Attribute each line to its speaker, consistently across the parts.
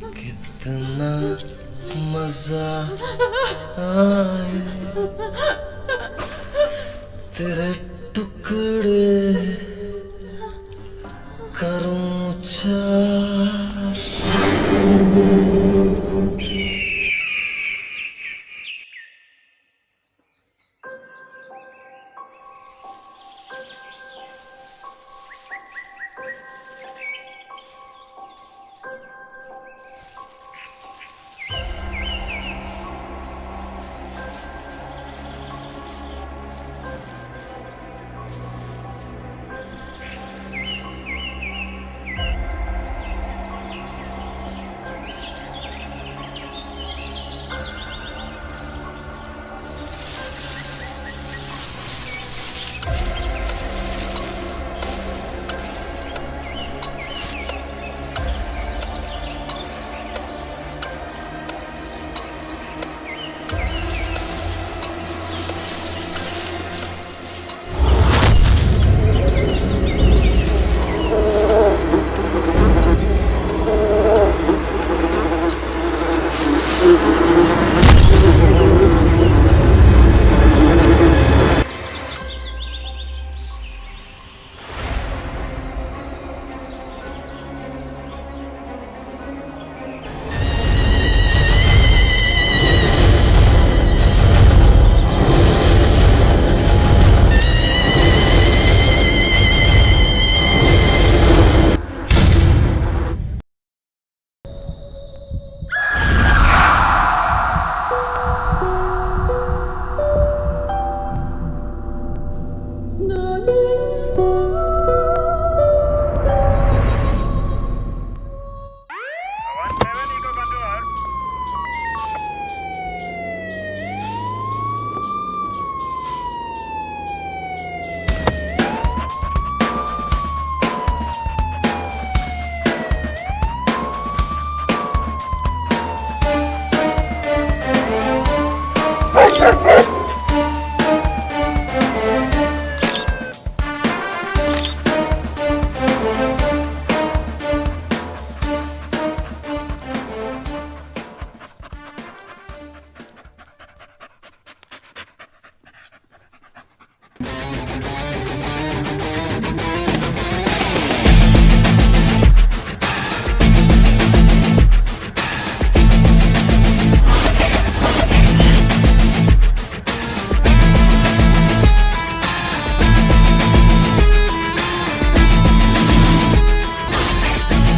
Speaker 1: कितना मजा आए तेरे टुकड़े करूं चार।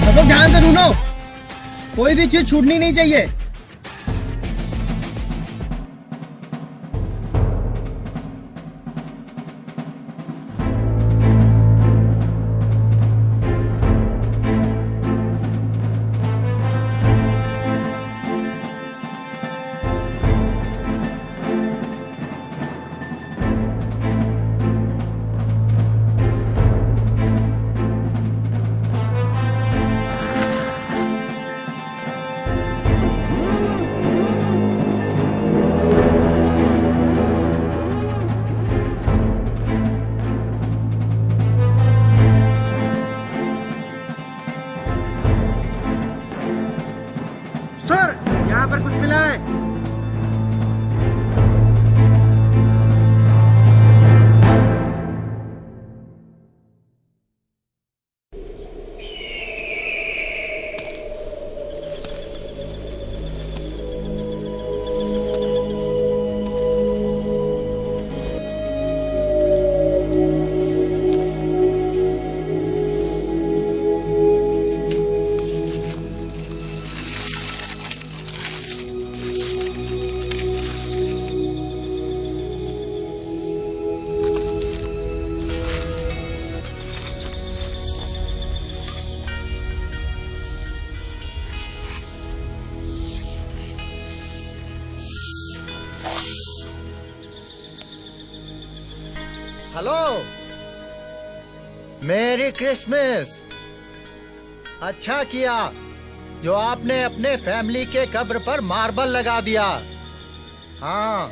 Speaker 2: सब लोग ध्यान से ढूंढो, कोई भी चीज छूटनी नहीं चाहिए। सर, यहाँ पर कुछ मिला है।
Speaker 3: हेलो, मेरी क्रिसमस। अच्छा किया जो आपने अपने फैमिली के कब्र पर मार्बल लगा दिया। हाँ,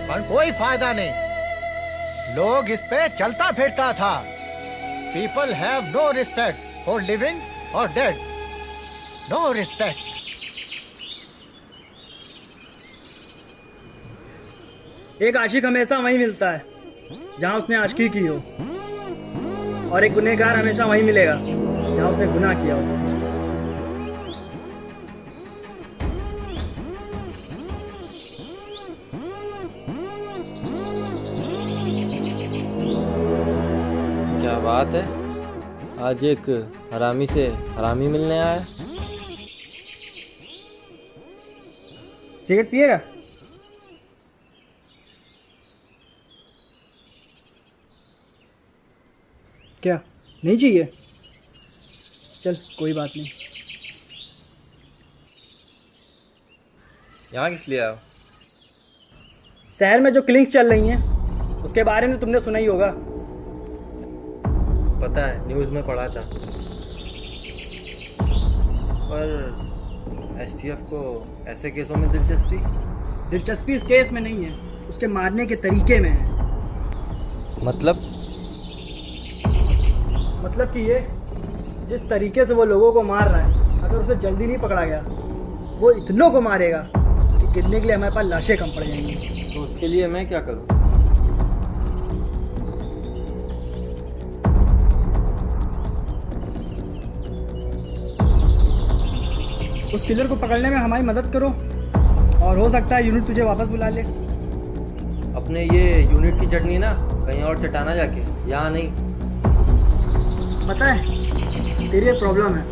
Speaker 3: पर कोई फायदा नहीं। लोग इस पे चलता फिरता था। People have no respect for living और डेड। No respect.
Speaker 2: एक आशिक हमेशा वहीं मिलता है जहां उसने आशिकी की हो, और एक गुनहगार हमेशा वहीं मिलेगा जहां उसने गुनाह किया हो।
Speaker 1: क्या बात है, आज एक हरामी से हरामी मिलने आया।
Speaker 2: सिगरेट पिएगा? क्या नहीं चाहिए? चल कोई बात नहीं।
Speaker 1: यहाँ किस लिए आया?
Speaker 2: शहर में जो किलिंग्स चल रही हैं उसके बारे में तुमने सुना ही होगा।
Speaker 1: पता है, न्यूज़ में पढ़ा था। पर एसटीएफ को ऐसे केसों में
Speaker 2: दिलचस्पी इस केस में नहीं है, उसके मारने के तरीके में है। मतलब कि ये जिस तरीके से वो लोगों को मार रहा है, अगर उसे जल्दी नहीं पकड़ा गया वो इतनों को मारेगा कि गिनने के लिए हमारे पास लाशें कम पड़ जाएंगी।
Speaker 1: तो उसके लिए मैं क्या करूँ?
Speaker 2: उस किलर को पकड़ने में हमारी मदद करो, और हो सकता है यूनिट तुझे वापस बुला ले।
Speaker 1: अपने ये यूनिट की चटनी ना कहीं और चटाना जाके, यहाँ नहीं।
Speaker 2: पता है तेरी एक प्रॉब्लम है,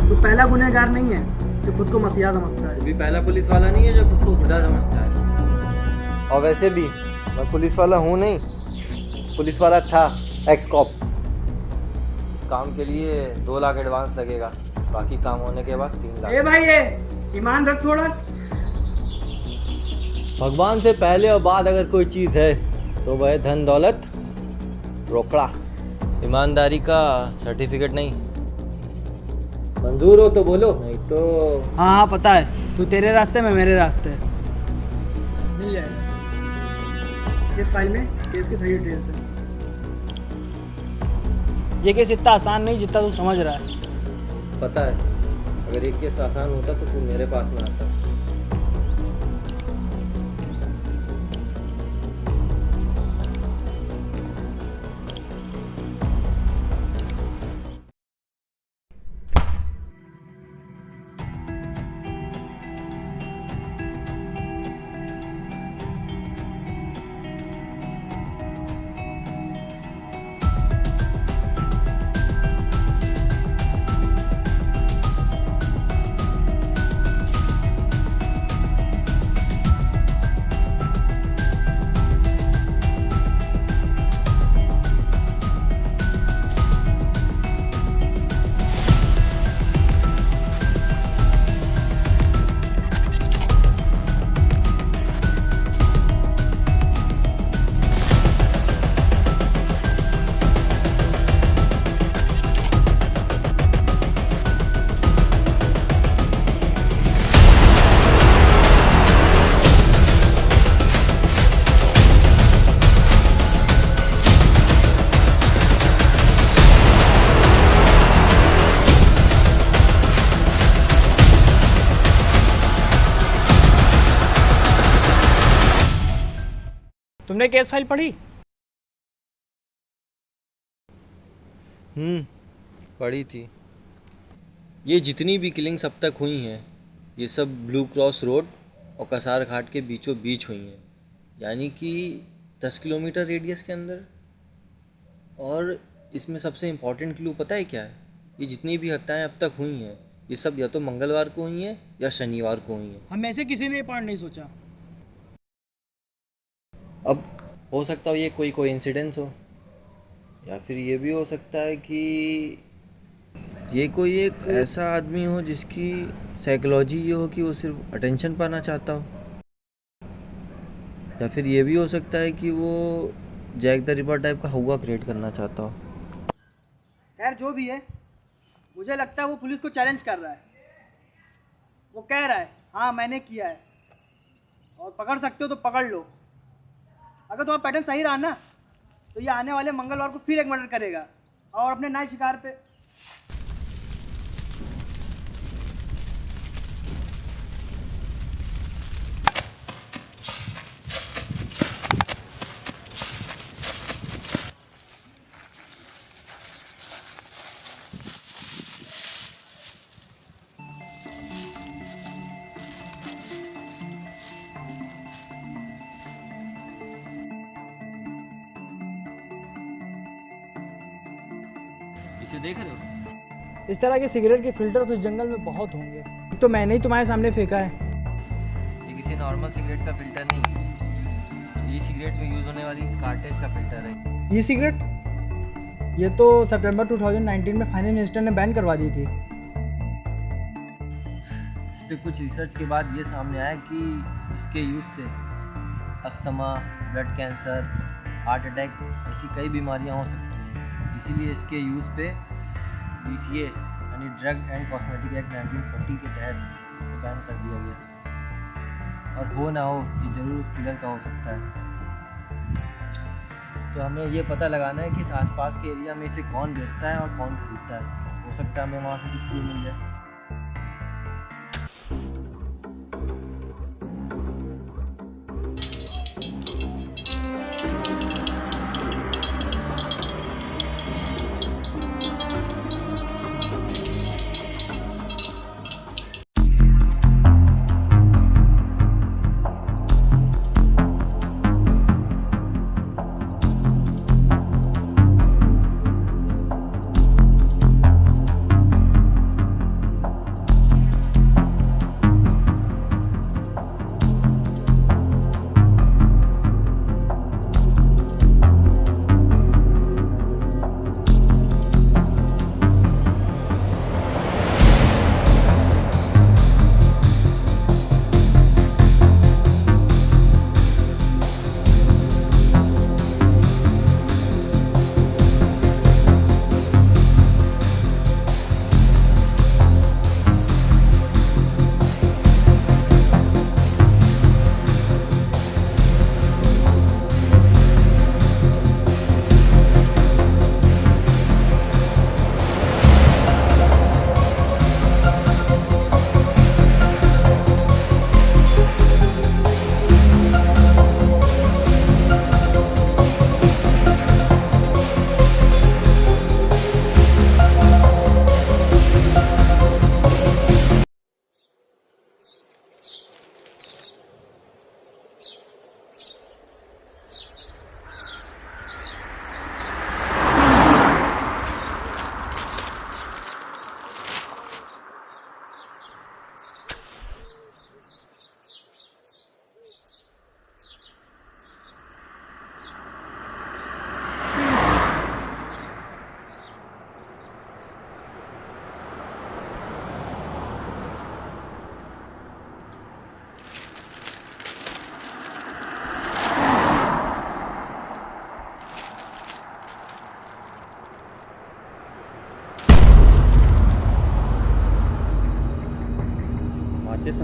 Speaker 2: तू पहला गुनहगार नहीं है जो खुद को मसीहा समझता है।
Speaker 1: भी पहला पुलिस वाला नहीं है जो खुद को खुदा समझता है। और वैसे भी मैं पुलिस वाला हूँ नहीं, पुलिस वाला था, एक्स कॉप। इस काम के लिए 2 लाख एडवांस लगेगा, बाकी काम होने के बाद 3 लाख।
Speaker 2: ए भाई, ये ईमान रख थोड़ा।
Speaker 1: भगवान से पहले और बाद अगर कोई चीज़ है तो वह धन दौलत रोकड़ा, ईमानदारी का सर्टिफिकेट नहीं। मंजूर हो तो बोलो, नहीं तो।
Speaker 2: हाँ पता है, तू तेरे रास्ते में मेरे रास्ते, मिल जाएगा। इस फाइल में केस की सही डिटेल्स है। ये केस इतना आसान नहीं जितना तू समझ रहा है।
Speaker 1: पता है, अगर एक केस आसान होता तो तू मेरे पास में आता।
Speaker 2: तुमने केस फाइल पढ़ी?
Speaker 1: पड़ी थी। ये जितनी भी किलिंग्स अब तक हुई हैं, ये सब ब्लू क्रॉस रोड और कसार घाट के बीचों बीच हुई हैं, यानी कि 10 किलोमीटर रेडियस के अंदर। और इसमें सबसे इम्पॉर्टेंट क्लू पता है क्या है? ये जितनी भी हत्याएं अब तक हुई हैं, ये सब या तो मंगलवार को हुई हैं या शनिवार को हुई हैं।
Speaker 2: हम में से किसी ने ये पार्ट नहीं सोचा।
Speaker 1: अब हो सकता हो ये कोई कोइंसिडेंस हो, या फिर ये भी हो सकता है कि ये कोई एक ऐसा आदमी हो जिसकी साइकोलॉजी ये हो कि वो सिर्फ अटेंशन पाना चाहता हो, या फिर ये भी हो सकता है कि वो जैक द रिपर टाइप का हुआ क्रिएट करना चाहता हो।
Speaker 2: खैर जो भी है, मुझे लगता है वो पुलिस को चैलेंज कर रहा है। वो कह रहा है हाँ मैंने किया है, और पकड़ सकते हो तो पकड़ लो। अगर तुम्हारा पैटर्न सही रहा ना, तो ये आने वाले मंगलवार को फिर एक मर्डर करेगा और अपने नए शिकार पे।
Speaker 1: इसे देख रहे हो?
Speaker 2: इस तरह के सिगरेट के फिल्टर तो इस जंगल में बहुत होंगे, तो मैंने ही तुम्हारे सामने फेंका है।
Speaker 1: ये किसी नॉर्मल सिगरेट का फिल्टर नहीं, ये सिगरेट में यूज़ होने वाली कार्टेज का फिल्टर है।
Speaker 2: ये सिगरेट, ये तो सितंबर 2019 में फाइनेंस मिनिस्टर ने बैन करवा दी थी।
Speaker 1: इस पर कुछ रिसर्च के बाद ये सामने आया कि इसके यूज़ से asthma, blood cancer, heart attack ऐसी कई बीमारियां हो सकती हैं। इसीलिए इसके यूज़ पे DCA यानी ड्रग एंड कॉस्मेटिक एक्ट 1940 के तहत इसको बैन कर दिया गया। और हो ना हो, ये ज़रूर उस किलर का हो सकता है। तो हमें ये पता लगाना है कि इस आसपास के एरिया में इसे कौन बेचता है और कौन खरीदता है। हो सकता है हमें वहाँ से कुछ क्लू मिल जाए।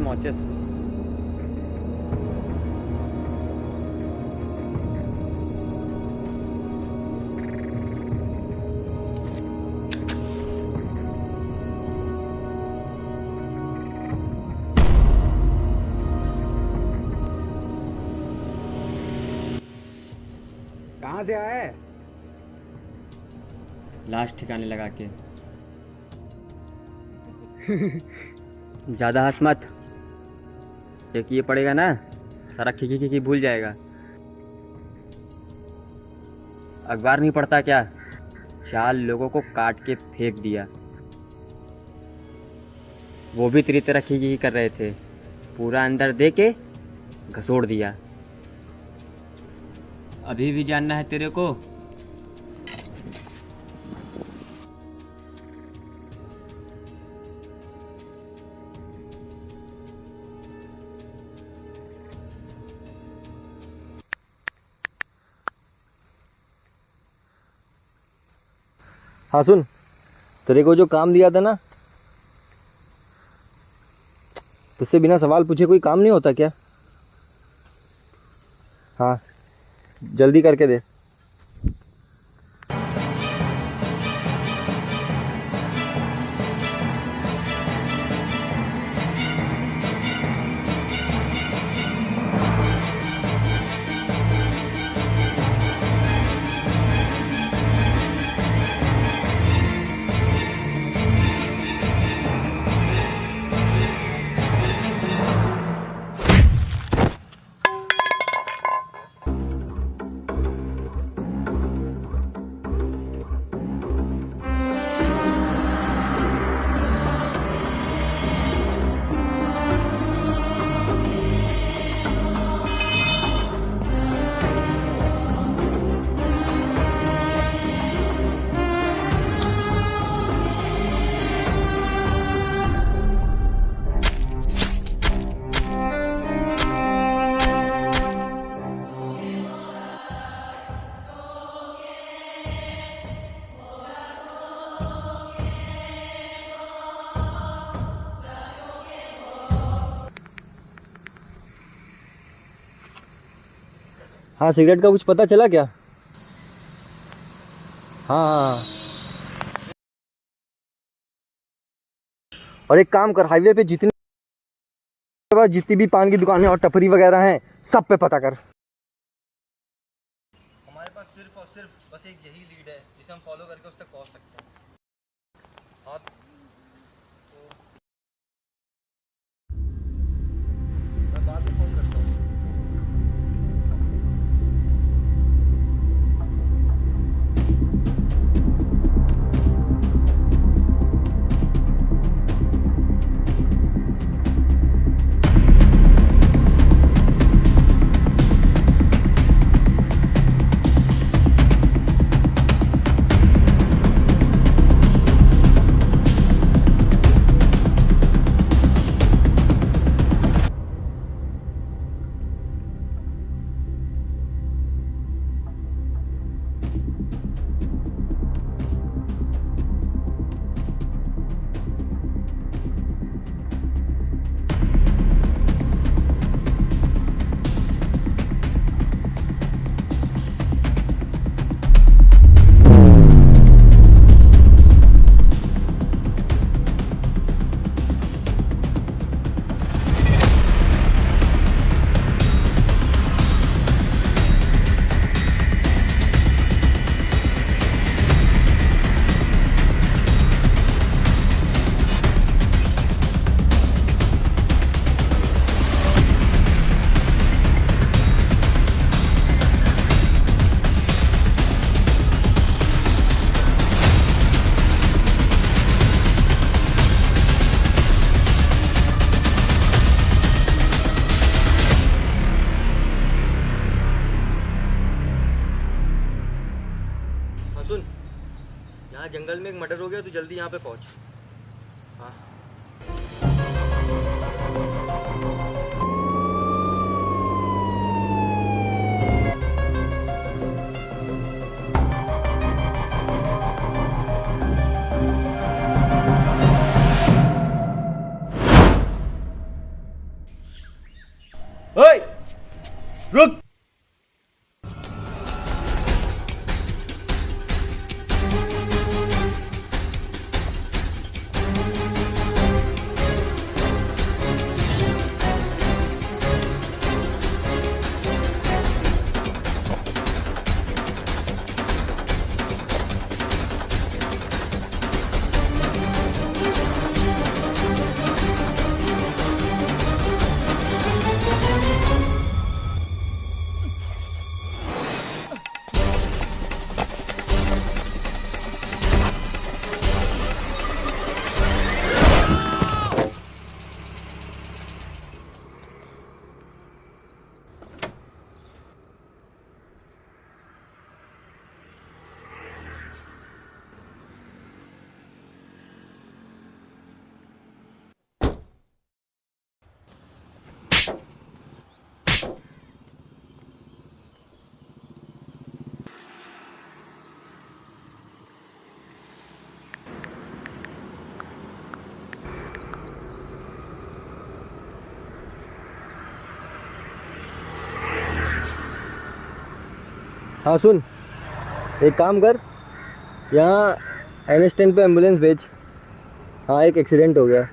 Speaker 1: माचिस
Speaker 4: कहाँ से आया है?
Speaker 5: लाश ठिकाने लगा के। ज़्यादा हंस मत, क्योंकि ये पड़ेगा ना सारा खिकी भूल जाएगा। अखबार नहीं पढ़ता क्या? 4 लोगों को काट के फेंक दिया, वो भी तेरी तरह खिकी कर रहे थे, पूरा अंदर दे के घसोड़ दिया। अभी भी जानना है तेरे को?
Speaker 1: हाँ सुन, तेरे को जो काम दिया था ना, तुझसे बिना सवाल पूछे कोई काम नहीं होता क्या? हाँ, जल्दी करके दे। हाँ, सिगरेट का कुछ पता चला क्या? हाँ हाँ हाँ। और एक काम कर, हाईवे पे जितनी भी पान की दुकानें और टपरी वगैरह हैं, सब पे पता कर। हमारे पास सिर्फ और सिर्फ बस एक यही लीड है जिसे हम फॉलो करके उस तक पहुंच सकते हैं। और मैं बाद में फोन करता हूँ। हाँ सुन, यहाँ जंगल में एक मर्डर हो गया, तू जल्दी यहाँ पे पहुँच। हाँ। ओए, रुक। हाँ सुन, एक काम कर, यहाँ एन स्टैंड पे एम्बुलेंस भेज। हाँ, एक एक्सीडेंट हो गया।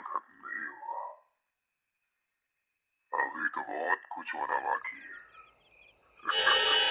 Speaker 6: खत्म नहीं हुआ। अभी तो बहुत कुछ होना बाकी है।